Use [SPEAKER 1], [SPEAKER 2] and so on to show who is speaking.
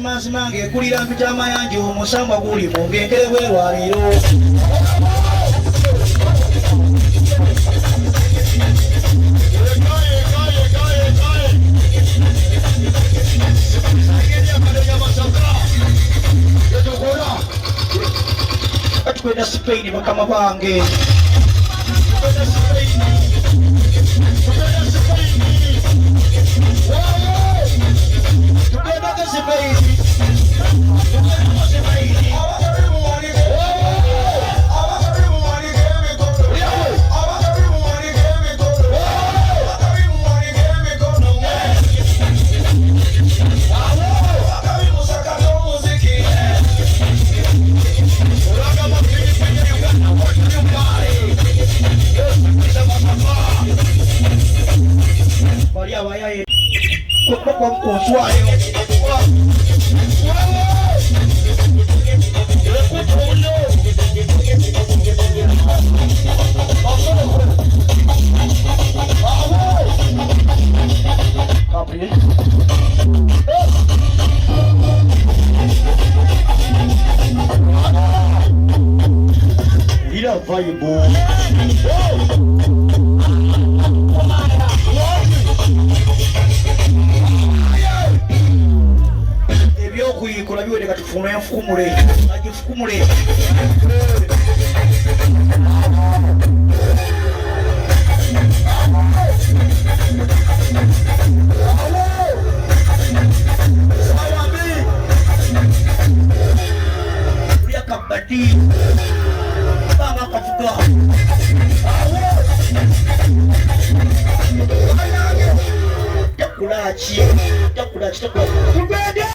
[SPEAKER 1] mazima ng'ekulira mpita amayanja omusambwa guli mu ngengere bw'erwaliro. Tukwenda Spain bakama bange. Ebyokuyikola biwere katufuna enfukumule agifukumule. Ulya kabadi baba kavuga takulachi takulachi